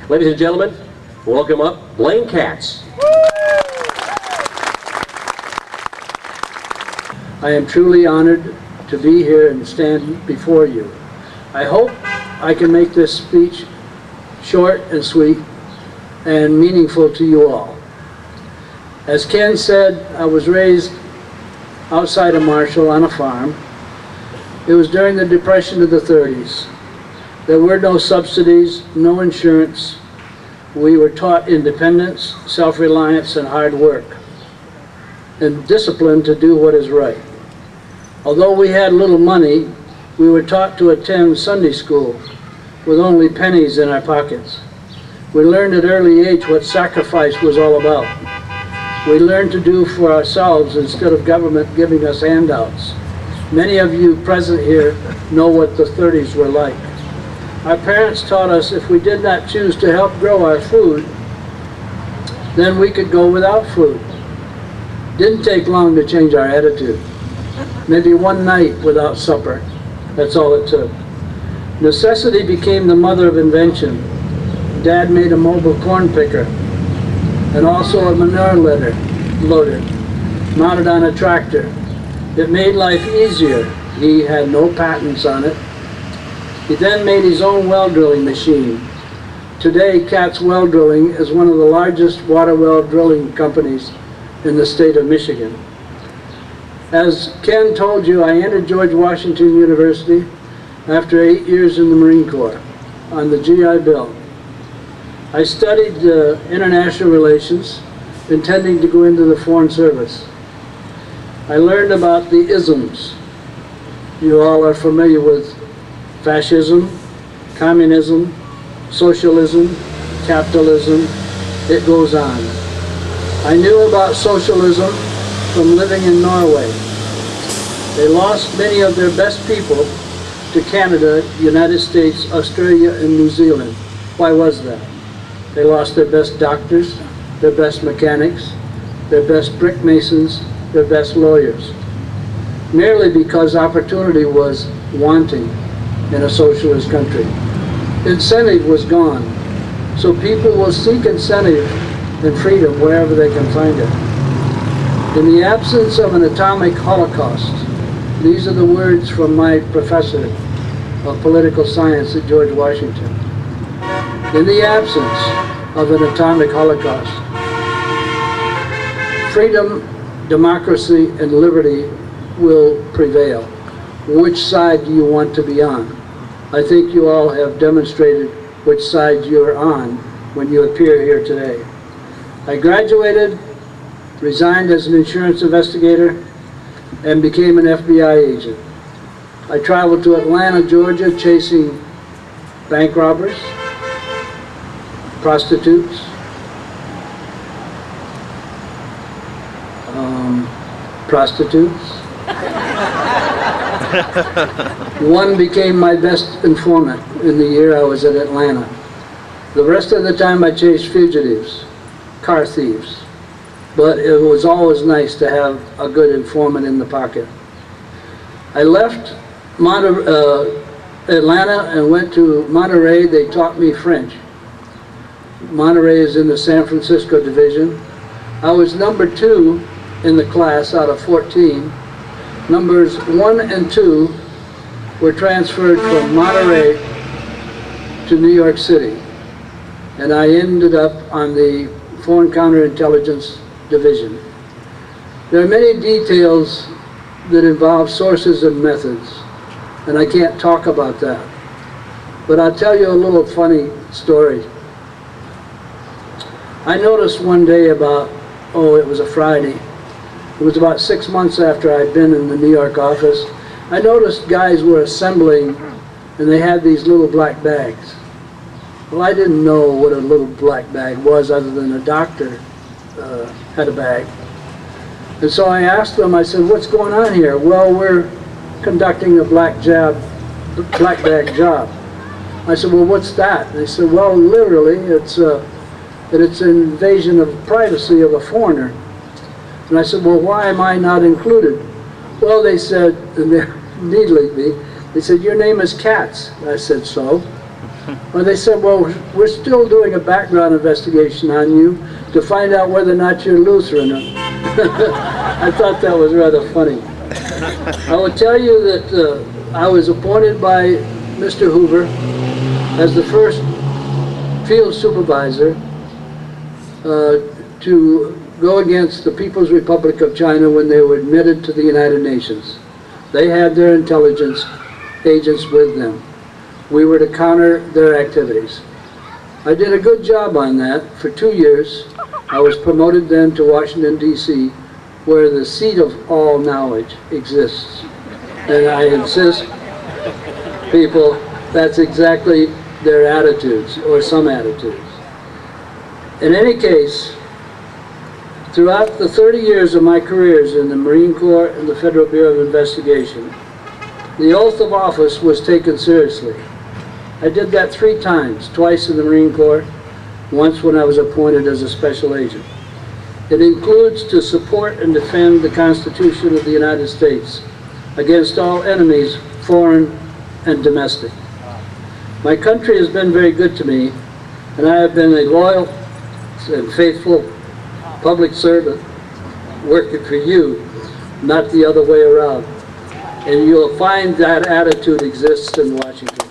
Ladies and gentlemen, welcome up Blaine Katz. I am truly honored to be here and stand before you. I hope I can make this speech short and sweet and meaningful to you all. As Ken said, I was raised outside of Marshall on a farm. It was during the Depression of the 30s. There were no subsidies, no insurance. We were taught independence, self-reliance, and hard work, and discipline to do what is right. Although we had little money, we were taught to attend Sunday school with only pennies in our pockets. We learned at early age what sacrifice was all about. We learned to do for ourselves instead of government giving us handouts. Many of you present here know what the 30s were like. Our parents taught us if we did not choose to help grow our food, then we could go without food. Didn't take long to change our attitude. Maybe one night without supper. That's all it took. Necessity became the mother of invention. Dad made a mobile corn picker and also a manure loader mounted on a tractor. It made life easier. He had no patents on it. He then made his own well drilling machine. Today, Katz Well Drilling is one of the largest water well drilling companies in the state of Michigan. As Ken told you, I entered George Washington University after 8 years in the Marine Corps on the GI Bill. I studied international relations, intending to go into the Foreign Service. I learned about the isms. You all are familiar with fascism, communism, socialism, capitalism. It goes on. I knew about socialism from living in Norway. They lost many of their best people to Canada, United States, Australia, and New Zealand. Why was that? They lost their best doctors, their best mechanics, their best brick masons, their best lawyers, merely because opportunity was wanting in a socialist country. Incentive was gone, so people will seek incentive and freedom wherever they can find it. In the absence of an atomic holocaust, these are the words from my professor of political science at George Washington. In the absence of an atomic holocaust, freedom, democracy, and liberty will prevail. Which side do you want to be on? I think you all have demonstrated which side you're on when you appear here today. I graduated, resigned as an insurance investigator, and became an FBI agent. I traveled to Atlanta, Georgia, chasing bank robbers, prostitutes, One became my best informant in the year I was at Atlanta. The rest of the time I chased fugitives, car thieves. But it was always nice to have a good informant in the pocket. I left Atlanta and went to Monterey. They taught me French. Monterey is in the San Francisco division. I was number 2 in the class out of 14. Numbers 1 and 2 were transferred from Monterey to New York City. And I ended up on the Foreign Counterintelligence Division. There are many details that involve sources and methods, and I can't talk about that. But I'll tell you a little funny story. I noticed one day about, it was a Friday. It was about 6 months after I'd been in the New York office. I noticed guys were assembling, and they had these little black bags. Well, I didn't know what a little black bag was other than a doctor had a bag. And so I asked them, I said, what's going on here? Well, we're conducting a black bag job. I said, well, what's that? And they said, well, literally, it's an invasion of privacy of a foreigner. And I said, well, why am I not included? Well, they said, and they're needling me, they said, your name is Katz. I said, so? Well, they said, well, we're still doing a background investigation on you to find out whether or not you're Lutheran. I thought that was rather funny. I will tell you that I was appointed by Mr. Hoover as the first field supervisor to go against the People's Republic of China when they were admitted to the United Nations. They had their intelligence agents with them. We were to counter their activities. I did a good job on that for 2 years. I was promoted then to Washington, D.C., where the seat of all knowledge exists. And I insist, people, that's exactly their attitudes, or some attitudes. In any case, throughout the 30 years of my careers in the Marine Corps and the Federal Bureau of Investigation, the oath of office was taken seriously. I did that 3 times, twice in the Marine Corps, once when I was appointed as a special agent. It includes to support and defend the Constitution of the United States against all enemies, foreign and domestic. My country has been very good to me, and I have been a loyal and faithful public servant working for you, not the other way around. And you'll find that attitude exists in Washington.